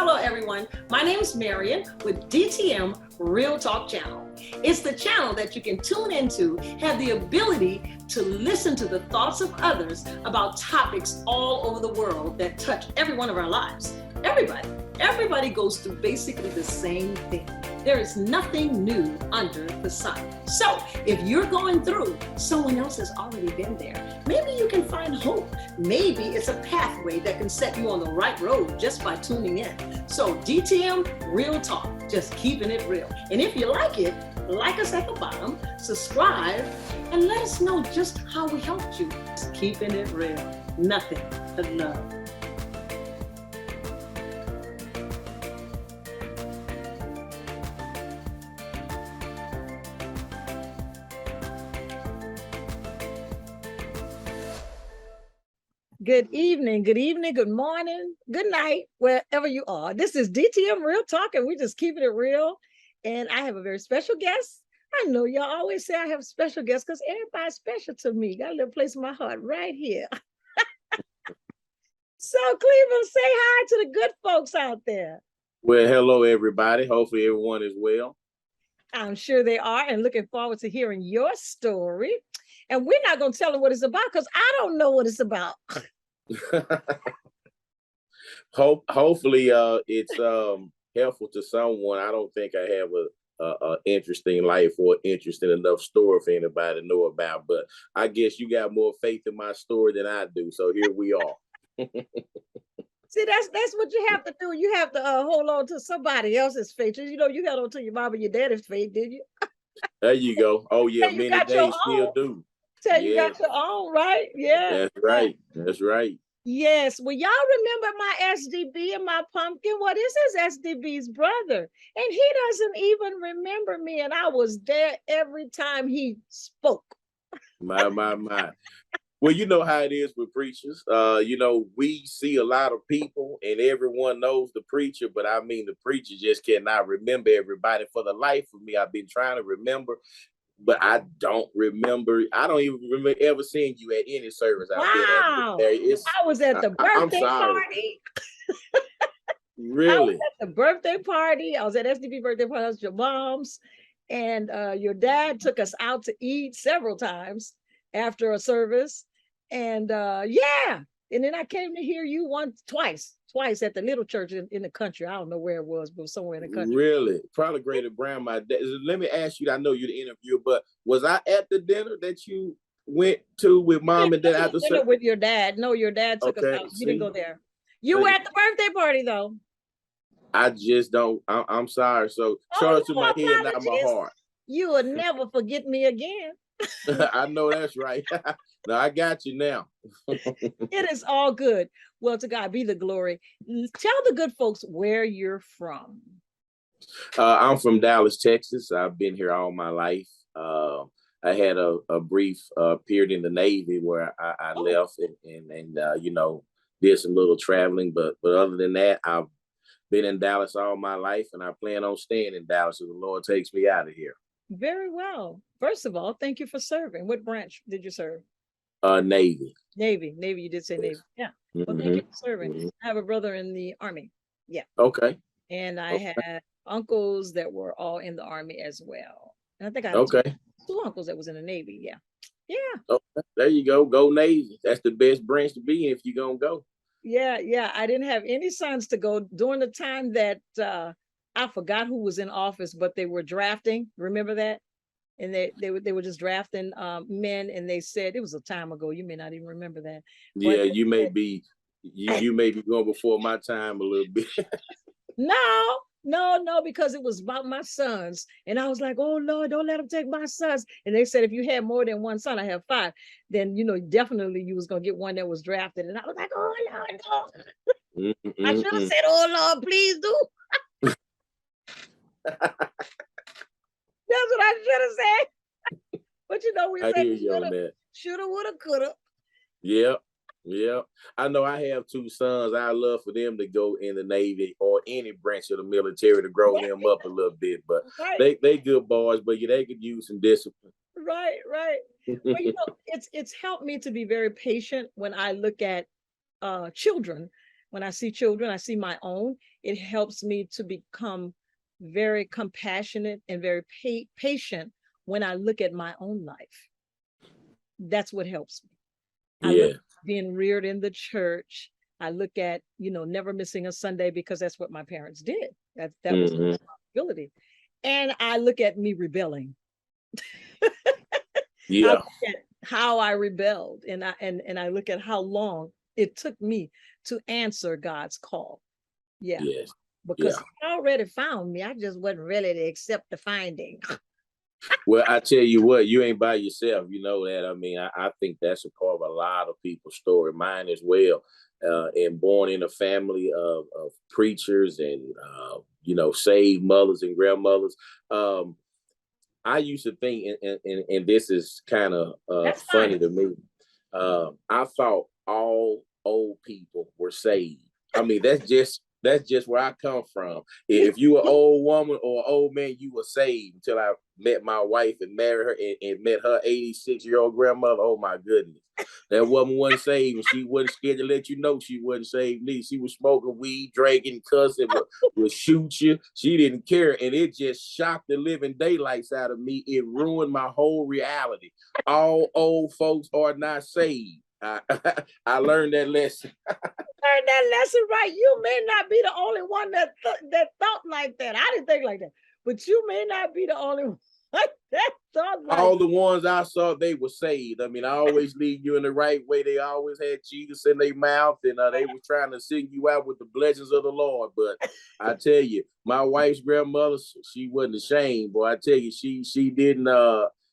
Hello, everyone. My name is Marion with DTM Real Talk Channel. It's the channel that you can tune into, have the ability to listen to the thoughts of others about topics all over the world that touch every one of our lives. Everybody goes through basically the same thing. There is nothing new under the sun. So if you're going through, someone else has already been there. Maybe you can find hope. Maybe it's a pathway that can set you on the right road just by tuning in. So DTM Real Talk, just keeping it real. And if you like it, like us at the bottom, subscribe, and let us know just how we helped you. Just keeping it real. Nothing but love. Good evening, good morning, good night, wherever you are. This is DTM Real Talk, and we're just keeping it real. And I have a very special guest. I know y'all always say I have special guests because everybody's special to me. Got a little place in my heart right here. So, Cleburne, say hi to the good folks out there. Well, hello, everybody. Hopefully everyone is well. I'm sure they are, and looking forward to hearing your story. And we're not going to tell them what it's about because I don't know what it's about. Hopefully it's helpful to someone. I don't think I have a interesting life or interesting enough story for anybody to know about, but I guess you got more faith in my story than I do, so here we are. See, that's what you have to do. You have to hold on to somebody else's faith. You know, you held on to your mom and your daddy's faith, did you? There you go. Oh yeah, many days still do. You got your own, right? Yeah. That's right. That's right. Yes. Well, y'all remember my SDB and my pumpkin? Well, this is SDB's brother. And he doesn't even remember me. And I was there every time he spoke. My. Well, you know how it is with preachers. We see a lot of people and everyone knows the preacher, but I mean, the preacher just cannot remember everybody. For the life of me, I've been trying to remember, but I don't remember. I don't even remember ever seeing you at any service. Wow. I was at the birthday party. Really? I was at the birthday party. I was at SDB birthday party. I was your mom's. And your dad took us out to eat several times after a service. And yeah. And then I came to hear you twice at the little church in the country. I don't know where it was, but somewhere in the country. Really? Probably Greater Brown. Let me ask you, I know you're the interviewer, but was I at the dinner that you went to with mom and dad after dinner with your dad? No, your dad took us out. You didn't go there. You were at the birthday party though. I just don't. I'm sorry. So charge to my head, not my heart. You will never forget me again. I know that's right. No, I got you now. It is all good. Well, to God be the glory. Tell the good folks where you're from. I'm from Dallas, Texas. I've been here all my life. I had a brief period in the Navy where I left and did some little traveling. But other than that, I've been in Dallas all my life, and I plan on staying in Dallas if the Lord takes me out of here. Very well. First of all, thank you for serving. What branch did you serve? Navy. Navy. You did say yes. Navy. Yeah. Well, thank you for serving. Mm-hmm. I have a brother in the Army. Yeah. Okay. And I had uncles that were all in the Army as well. And I think I had two uncles that was in the Navy. Yeah. Yeah. Okay. There you go. Go Navy. That's the best branch to be in if you're gonna go. Yeah. I didn't have any sons to go during the time that I forgot who was in office, but they were drafting. Remember that? And they were just drafting men, and they said it was a time ago. You may not even remember that. Yeah, you may be going before my time a little bit. No, because it was about my sons, and I was like, oh Lord, don't let them take my sons. And they said if you had more than one son, I have 5, then definitely you was gonna get one that was drafted. And I was like, oh Lord, no. I should have said, oh Lord, please do. That's what I should have said. But we said shoulda, woulda, coulda. Yeah. I know I have 2 sons. I love for them to go in the Navy or any branch of the military to grow them up a little bit. But they good boys, but they could use some discipline. Right. Well, it's helped me to be very patient when I look at children. When I see children, I see my own. it helps me to become very compassionate and very patient when I look at my own life. That's what helps me. I look Yeah. at being reared in the church. I look at, never missing a Sunday because that's what my parents did. That was Hmm. a responsibility. And I look at me rebelling. I Yeah. look at how I rebelled, and I look at how long it took me to answer God's call. Yeah. Yes. Because Yeah. he already found me. I just wasn't ready to accept the finding. Well, I tell you what, you ain't by yourself. You know that. I mean, I think that's a part of a lot of people's story, mine as well. And born in a family of preachers and, saved mothers and grandmothers. Um, I used to think, and this is kind of That's funny fine. to me. I thought all old people were saved. I mean, that's just where I come from. If you were an old woman or an old man, you were saved until I met my wife and married her and met her 86-year-old grandmother. Oh my goodness. That woman wasn't saved, and she wasn't scared to let you know she wasn't saved. She was smoking weed, drinking, cussing, would shoot you. She didn't care, and it just shocked the living daylights out of me. It ruined my whole reality. All old folks are not saved. I learned that lesson. Learn that lesson, right? You may not be the only one that thought like that. I didn't think like that, but you may not be the only one that thought like All the ones I saw, they were saved. I mean, I always lead you in the right way. They always had Jesus in their mouth, and they were trying to sing you out with the blessings of the Lord. But I tell you, my wife's grandmother, she wasn't ashamed. Boy, I tell you, she didn't.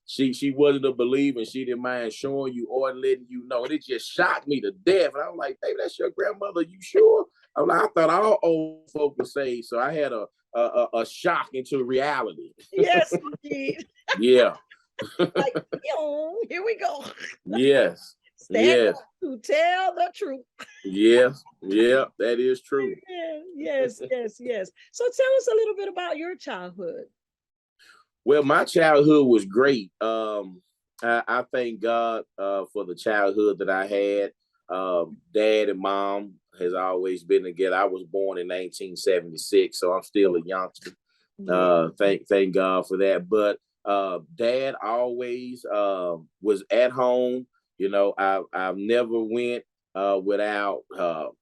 She wasn't a believer, and she didn't mind showing you or letting you know. And it just shocked me to death. And I was like, "Baby, that's your grandmother? You sure?" I'm like, I thought all old folk were saved, so I had a shock into reality. yes, indeed. Yeah. Like, here we go. Yes. Stand Yes. up to tell the truth. Yes. Yeah, that is true. Yes, yes, yes. So tell us a little bit about your childhood. Well, my childhood was great. I thank God for the childhood that I had. Dad and mom has always been together. I was born in 1976, so I'm still a youngster. Yeah. Thank God for that. But Dad always was at home. I've never went without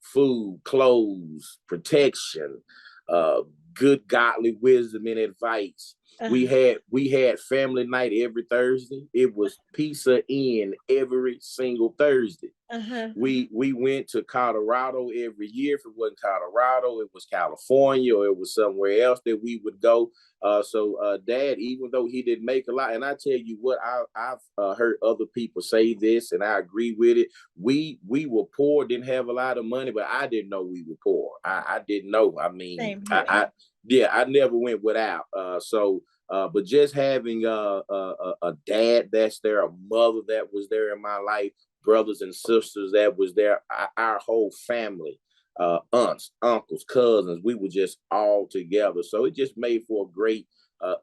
food, clothes, protection, uh, good godly wisdom and advice. We Uh-huh. had family night every Thursday. It was pizza in every single Thursday. Uh-huh. We went to Colorado every year. If it wasn't Colorado, it was California, or it was somewhere else that we would go. So Dad, even though he didn't make a lot, and I tell you what, I've heard other people say this, and I agree with it. We were poor, didn't have a lot of money, but I didn't know we were poor. I didn't know. I mean, Same here. I never went without. But just having a dad that's there, a mother that was there in my life, brothers and sisters that was there, our whole family, aunts, uncles, cousins, we were just all together. So it just made for a great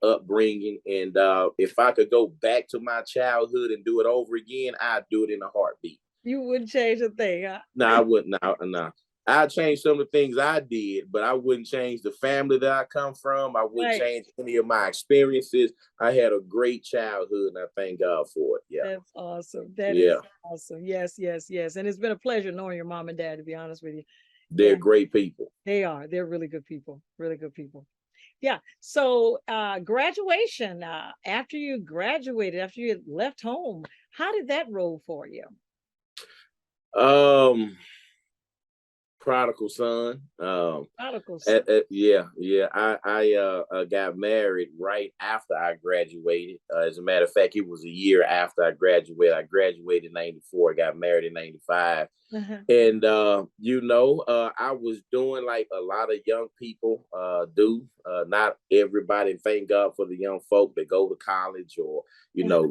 upbringing. And if I could go back to my childhood and do it over again, I'd do it in a heartbeat. You wouldn't change a thing, huh? No, I wouldn't. No. I'd change some of the things I did, but I wouldn't change the family that I come from. I wouldn't Right. change any of my experiences. I had a great childhood, and I thank God for it. Yeah. That's awesome. That is Yeah. awesome. Yes, yes, yes. And it's been a pleasure knowing your mom and dad, to be honest with you. They're Yeah, great people. they are. They're really good people. Really good people. Yeah. So graduation, after you graduated, after you had left home, how did that roll for you? Um, Prodigal son. Prodigals. Yeah. I got married right after I graduated. As a matter of fact, it was a year after I graduated. I graduated in '94. I got married in '95. Uh-huh. And I was doing like a lot of young people do. Not everybody. And thank God for the young folk that go to college or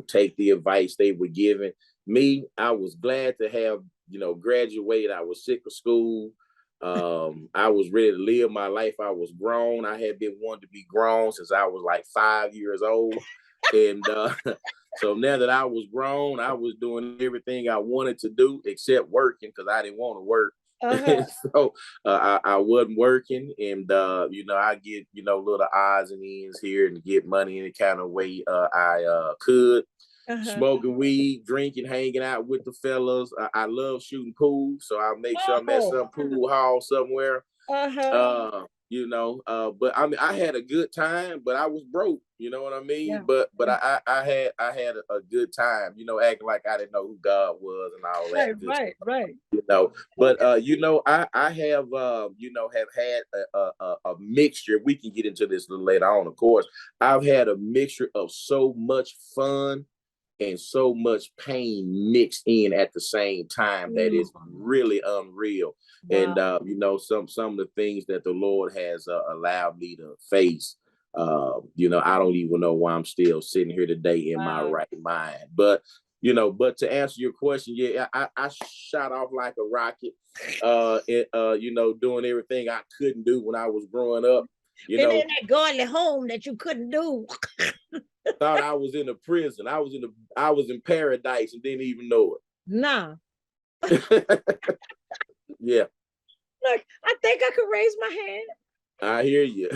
take the advice they were given. Me, I was glad to have graduated. I was sick of school. I was ready to live my life. I was grown. I had been wanting to be grown since I was like 5 years old. And so now that I was grown, I was doing everything I wanted to do except working because I didn't want to work. Uh-huh. So I wasn't working, and I get little odds and ends here and get money in the kind of way I could. Uh-huh. Smoking weed, drinking, hanging out with the fellas. I love shooting pool, so I'll make sure I'm at Oh. some pool hall somewhere. Uh-huh. But I mean, I had a good time, but I was broke. You know what I mean? Yeah. But I had a good time. Acting like I didn't know who God was and all Right, that good right, right. But Okay. I have have had a mixture. We can get into this a little later on, of course. I've had a mixture of so much fun and so much pain mixed in at the same time that Mm. is really unreal. Wow. And some of the things that the Lord has allowed me to face. I don't even know why I'm still sitting here today in my Wow. right mind. But to answer your question, yeah, I shot off like a rocket, doing everything I couldn't do when I was growing up. Been in that godly home that you couldn't do. Thought I was in a prison. I was in paradise and didn't even know Nah. it. Yeah, Look, I think I could raise my hand. I hear you.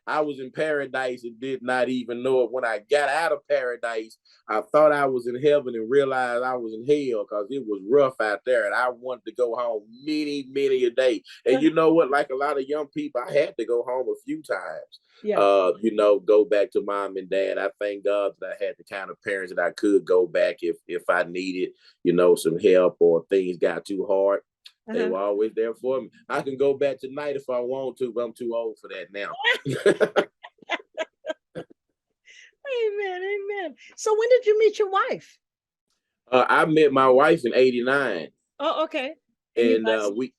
I was in paradise and did not even know it. When I got out of paradise, I thought I was in heaven and realized I was in hell because it was rough out there. And I wanted to go home many, many a day. And you know what? Like a lot of young people, I had to go home a few times. Yeah. Go back to mom and dad. I thank God that I had the kind of parents that I could go back if I needed, some help or things got too hard. They were always there for me. I can go back tonight if I want to, but I'm too old for that now. Amen, amen. So when did you meet your wife? I met my wife in '89. Oh, okay. And we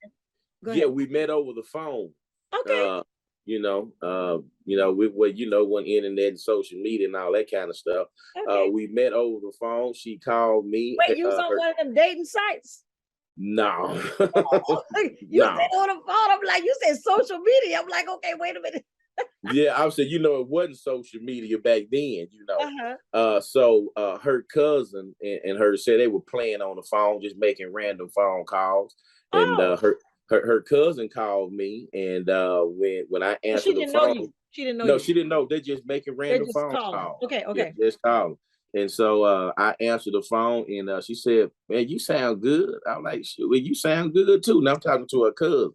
met over the phone. Okay. With when internet and social media and all that kind of stuff. Okay. We met over the phone. She called me. Wait, you was on one of them dating sites? No. You said on the phone. I'm like, you said social media. I'm like, okay, wait a minute. Yeah, I said, it wasn't social media back then, So her cousin and her said they were playing on the phone, just making random phone calls. And her cousin called me, and when I answered the phone, know you. She didn't know no, you. she didn't know. They're just making random phone calls. Okay. Yeah, just calling. And so I answered the phone, and she said, "Man, you sound good." I'm like, "Well, you sound good too." And I'm talking to her cousin,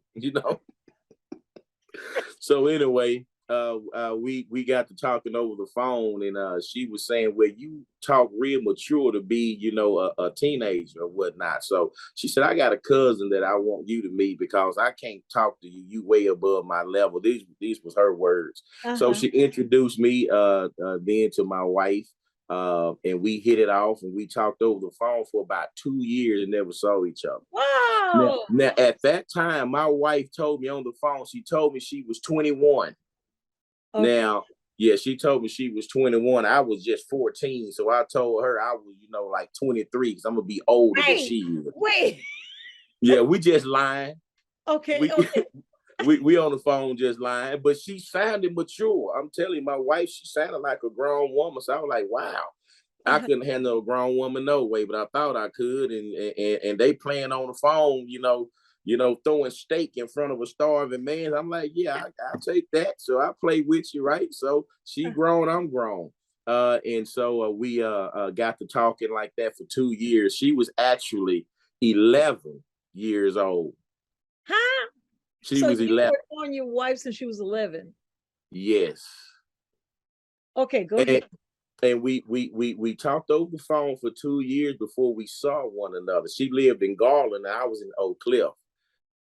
So anyway, we got to talking over the phone, and she was saying, "Well, you talk real mature to be, a teenager or whatnot." So she said, "I got a cousin that I want you to meet because I can't talk to you. You way above my level." These was her words. So she introduced me then to my wife. And we hit it off, and we talked over the phone for about 2 years and never saw each other. Wow. Now, at that time, my wife told me on the phone, she told me she was 21. Okay. Now, yeah, she told me she was 21. I was just 14. So I told her I was, like 23 because I'm going to be older than she is. Wait. Yeah, we just lying. Okay. We on the phone just lying, but she sounded mature. I'm telling you, my wife, she sounded like a grown woman. So I was like, wow, I couldn't handle a grown woman no way, but I thought I could. And they playing on the phone, throwing steak in front of a starving man. I'm like, yeah, I'll take that. So I play with you, right? So she grown, I'm grown. And so we got to talking like that for 2 years. She was actually 11 years old. Huh? She was 11. You were on your wife since she was 11. Yes. Okay, go ahead. And we talked over the phone for 2 years before we saw one another. She lived in Garland, and I was in Oak Cliff.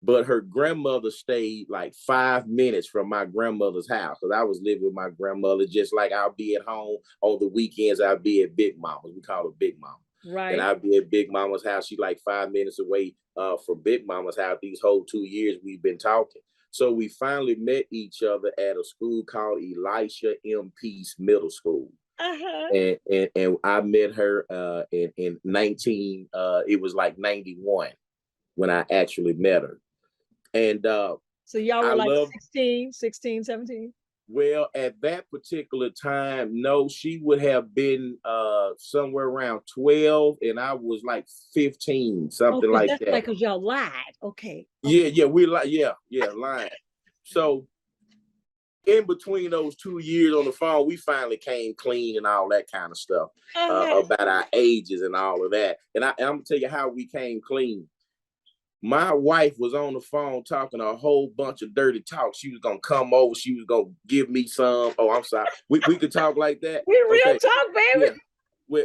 But her grandmother stayed like 5 minutes from my grandmother's house because I was living with my grandmother. Just like I'll be at home on the weekends, I'll be at Big Mama's. We call her Big Mama. Right. And I'll be at Big Mama's house. She's like 5 minutes away from Big Mama's house. These whole 2 years we've been talking. So we finally met each other at a school called Elisha M. Peace Middle School. And I met her in 19, it was like 91 when I actually met her. And so y'all were like 16, 17? Well, at that particular time, no, she would have been somewhere around 12, and I was like 15, something like that. That's because y'all lied. Okay. Yeah, lying. So in between those 2 years on the phone, we finally came clean and all that kind of stuff about our ages and all of that. And I'm gonna tell you how we came clean. My wife was on the phone talking a whole bunch of dirty talk. She was gonna come over. She was gonna give me some. Oh, I'm sorry. We could talk like that. We real talk, baby. Yeah.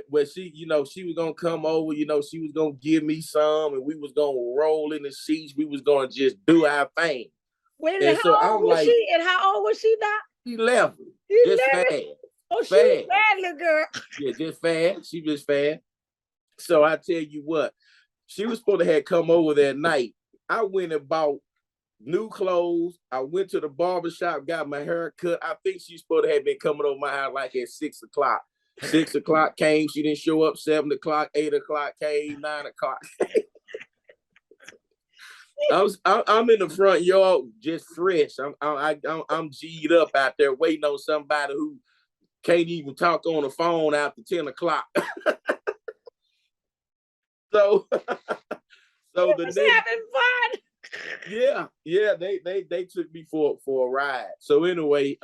Where she, she was gonna come over. She was gonna give me some, and we was gonna roll in the seats. We was gonna just do our thing. Wait a minute, how old was she? And how old was she now? 11. Just fast. Oh, she was bad, little girl. Yeah, just fast. She just fast. So I tell you what, she was supposed to have come over that night. I went and bought new clothes. I went to the barbershop, got my hair cut. I think she's supposed to have been coming over my house like at 6 o'clock. 6 o'clock came, she didn't show up. 7 o'clock, 8 o'clock came, 9 o'clock. I'm in the front yard just fresh. I'm G'd up out there waiting on somebody who can't even talk on the phone after 10 o'clock. So the next, having fun. Yeah, they took me for a ride. So anyway,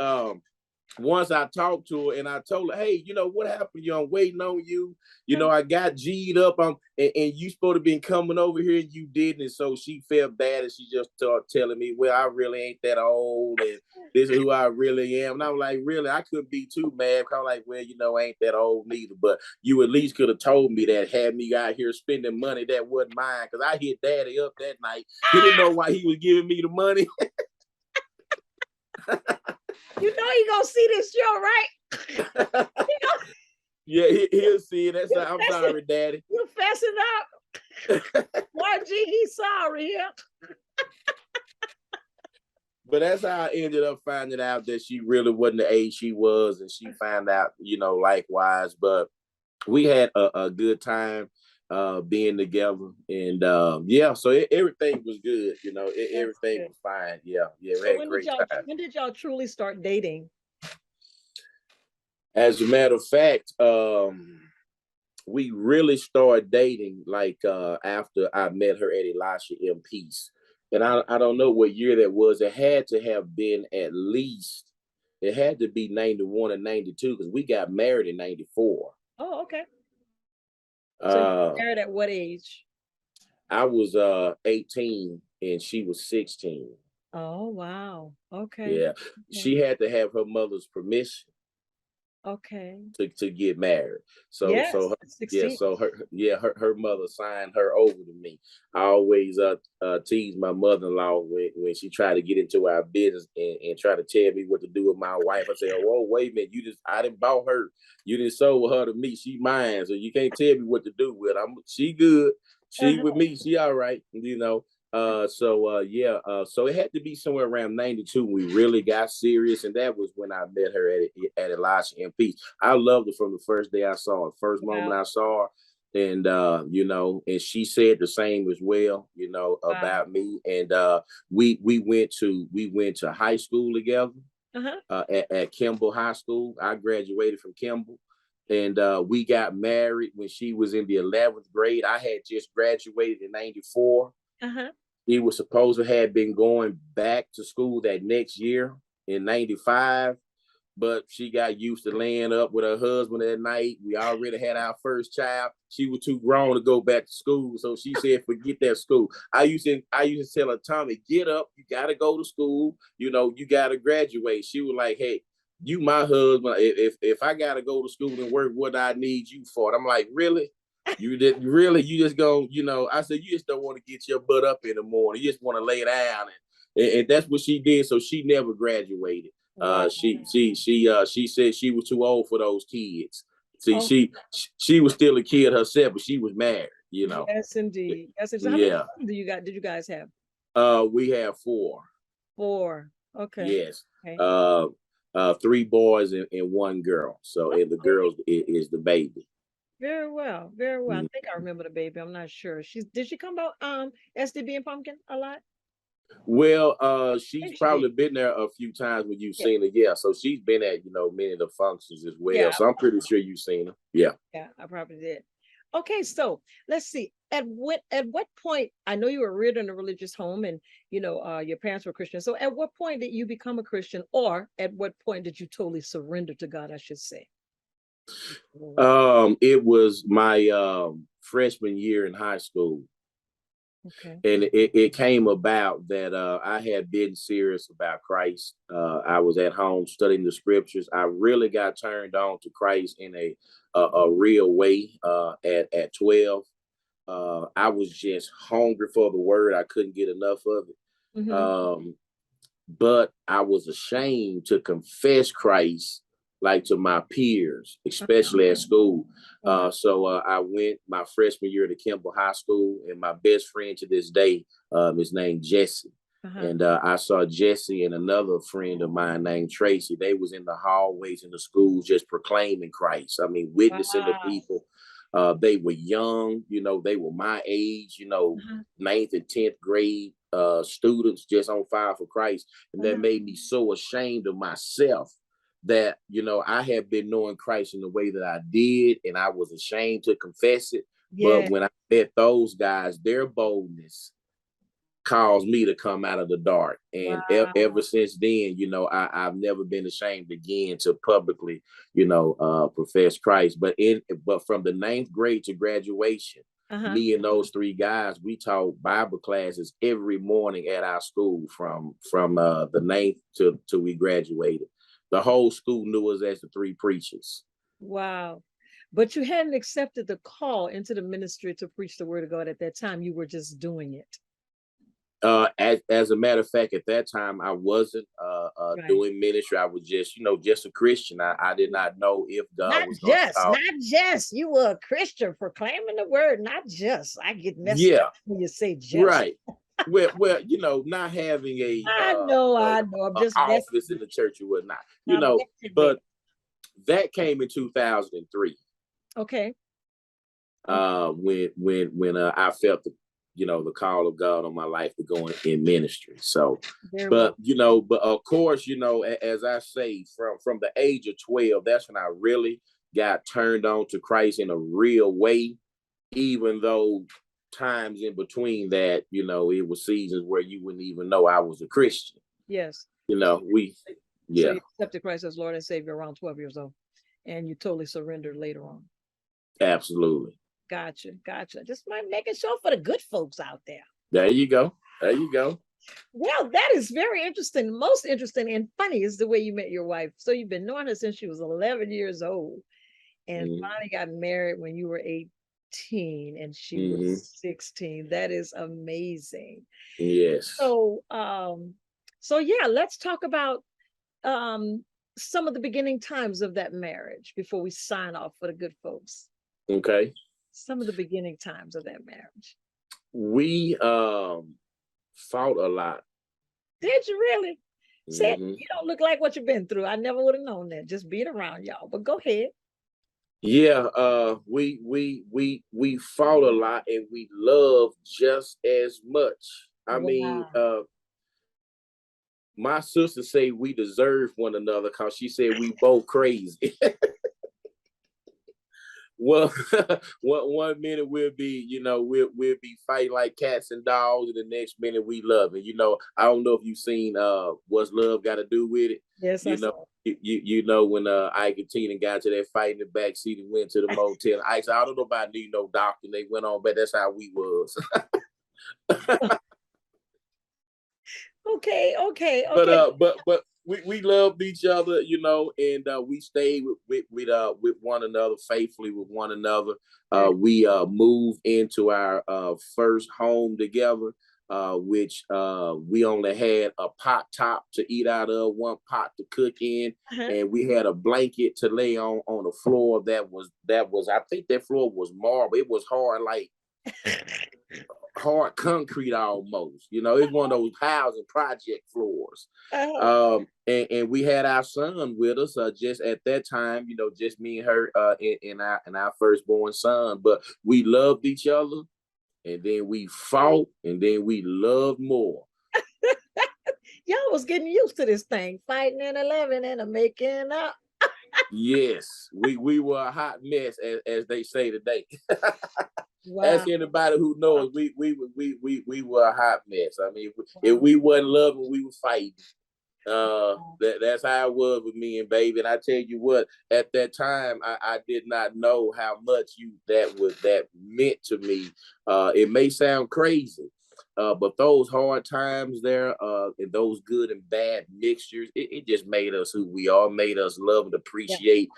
once I talked to her and I told her, hey, what happened? I'm waiting on you. I got G'd up. And you supposed to been coming over here and you didn't. And so she felt bad and she just started telling me, well, I really ain't that old and this is who I really am. And I was like, really? I couldn't be too mad. I'm like, well, I ain't that old neither. But you at least could have told me that, had me out here spending money that wasn't mine. Because I hit daddy up that night. He didn't know why he was giving me the money. You gonna see this show, right? Yeah, he'll see it. That's I'm sorry, Daddy. You're fessing up. YG, he's sorry. Yeah. But that's how I ended up finding out that she really wasn't the age she was, and she found out, likewise. But we had a good time being together, and so everything was good. Everything was fine. Yeah, we had a great time. When did y'all truly start dating? As a matter of fact, we really started dating after I met her at Elisha M. Peace. And I don't know what year that was. It had to have been it had to be 91 or 92 because we got married in 94. Oh, okay. So you were married at what age? I was 18 and she was 16. Oh, wow. Okay. Yeah. Okay. She had to have her mother's permission. Okay. To get married. So her mother signed her over to me. I always tease my mother-in-law when she tried to get into our business and try to tell me what to do with my wife. I said, "Oh, wait a minute, I didn't bought her. You didn't sold her to me. She mine, so you can't tell me what to do with her. She good. She with me. She all right. So it had to be somewhere around 92. We really got serious, and that was when I met her at Elisha M. Peace. I loved her from the first day I saw her, first moment I saw her, and and she said the same as well, about me. And we went to high school together at Kimball High School. I graduated from Kimball. And we got married when she was in the 11th grade. I had just graduated in 94. He was supposed to have been going back to school that next year in 95, but she got used to laying up with her husband that night. We already had our first child. She was too grown to go back to school, so she said, "Forget that school." I used to tell her, "Tommy, get up. You got to go to school. You got to graduate." She was like, "Hey, you my husband. If I got to go to school and work, what I need you for?" And I'm like, "Really? You just go, I said, you just don't want to get your butt up in the morning. You just want to lay down. And that's what she did. So she never graduated. Wow. She said she was too old for those kids. See, she was still a kid herself, but she was married, Yes, indeed. Yes, indeed. So how many children did you guys have? We have 4. 4. Okay. Yes. Okay. 3 boys and 1 girl. So and the girl is the baby. Very well, very well. I think I remember the baby. I'm not sure. Did she come out SDB and Pumpkin a lot? Well, she's probably been there a few times when you've seen her. Yeah, so she's been at many of the functions as well. Yeah, so I'm pretty sure you've seen her. Yeah. Yeah, I probably did. Okay, so let's see. At what point? I know you were reared in a religious home, and your parents were Christian. So, at what point did you become a Christian, or at what point did you totally surrender to God? I should say. It was my freshman year in high school. Okay. And it came about that I had been serious about Christ. I was at home studying the scriptures. I really got turned on to Christ in a real way at 12. I was just hungry for the word. I couldn't get enough of it. Mm-hmm. But I was ashamed to confess Christ like to my peers, especially at school. So I went my freshman year to Kimball High School, and my best friend to this day is named Jesse. And I saw Jesse and another friend of mine named Tracy. They was in the hallways in the schools just proclaiming Christ. I mean, witnessing to people. They were young, they were my age, ninth and 10th grade students just on fire for Christ. And that made me so ashamed of myself that, I had been knowing Christ in the way that I did, and I was ashamed to confess it. Yeah. But when I met those guys, their boldness caused me to come out of the dark. And ever since then, I've never been ashamed again to publicly, profess Christ. But from the ninth grade to graduation, me and those three guys, we taught Bible classes every morning at our school from the ninth till we graduated. The whole school knew us as the three preachers. Wow. But you hadn't accepted the call into the ministry to preach the word of God at that time. You were just doing it. As a matter of fact, at that time, I wasn't doing ministry. I was just, just a Christian. I did not know if God was going to call. Not just. You were a Christian proclaiming the word, not just. I get messed up when you say just. Right. Well, not having a I know. I'm just office in the church or whatnot, but that came in 2003. Okay. When I felt the call of God on my life to go in ministry. So, but of course, as I say, from the age of 12, that's when I really got turned on to Christ in a real way, even though times in between that, it was seasons where you wouldn't even know I was a Christian. Yes. So you accepted Christ as Lord and Savior around 12 years old, and you totally surrendered later on. Absolutely. Gotcha. Just making sure for the good folks out there. There you go. Well, that is very interesting. Most interesting and funny is the way you met your wife. So you've been knowing her since she was 11 years old, and finally got married when you were 18 and she was 16. That is amazing. Yes. So let's talk about some of the beginning times of that marriage before we sign off for the good folks. Okay. Some of the beginning times of that marriage. We fought a lot. Did you really? Said you don't look like what you've been through. I never would have known that. Just being around y'all. But go ahead. Yeah, we fought a lot, and we loved just as much. I mean, my sister say we deserve one another because she said we both crazy. Well, one minute we'll be, we'll be fighting like cats and dogs, and the next minute we love it. I don't know if you've seen What's Love Got to Do with It. Yes, I saw. When Ike and Tina got to that fight in the back seat and went to the motel. Ike said, I don't know if I need no doctor. And they went on, but that's how we was. Okay. But we loved each other, and we stayed with one another, faithfully with one another. We moved into our first home together, which we only had a pot top to eat out of, one pot to cook in, and we had a blanket to lay on the floor that was I think that floor was marble. It was hard, like hard concrete almost. It's one of those housing project floors. And we had our son with us just at that time, just me and her and our firstborn son. But we loved each other, and then we fought, and then we loved more. Y'all was getting used to this thing, fighting and 11 and making up. Yes, we were a hot mess, as they say today. Wow. Ask anybody who knows, we were a hot mess. I mean, if we wasn't loving, we were fighting. That's how it was with me and baby. And I tell you what, at that time, I did not know how much that meant to me. It may sound crazy, but those hard times there, and those good and bad mixtures, it just made us who we are, made us love and appreciate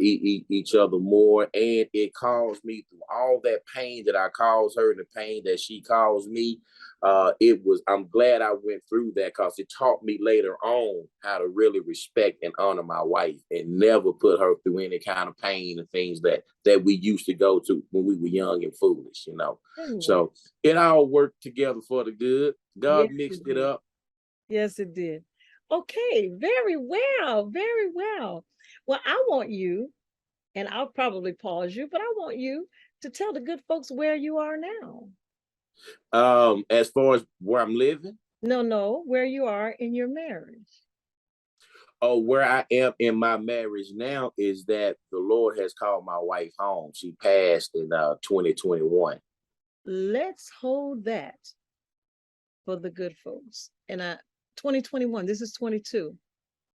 each other more. And it caused me, through all that pain that I caused her and the pain that she caused me, I'm glad I went through that, because it taught me later on how to really respect and honor my wife and never put her through any kind of pain and things that we used to go to when we were young and foolish, you know. So it all worked together for the good. God mixed it up. Yes, it did. Okay, very well, very well. Well, I want you, and I'll probably pause you, but I want you to tell the good folks where you are now. As far as where I'm living? No, where you are in your marriage. Oh, where I am in my marriage now is that the Lord has called my wife home. She passed in 2021. Let's hold that for the good folks. And 2021, this is 22.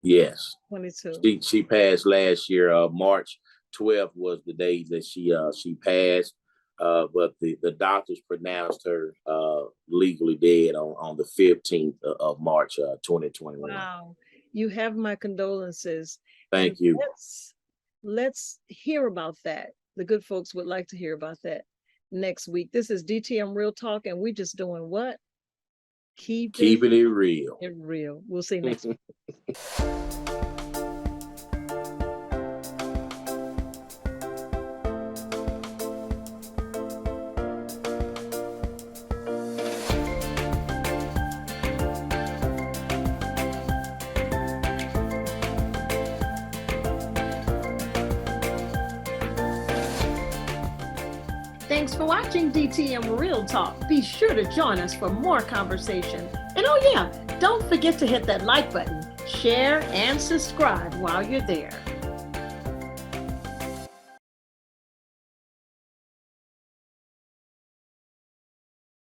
Yes. 22. She passed last year. March 12th was the day that she passed. But the doctors pronounced her legally dead on the 15th of March 2021. Wow. You have my condolences. Thank you. Let's hear about that. The good folks would like to hear about that next week. This is DTM Real Talk, and we're just doing what? Keeping it real. It real. We'll see you next week. Thanks for watching DTM Real Talk. Be sure to join us for more conversation. And oh yeah, don't forget to hit that like button, share, and subscribe while you're there.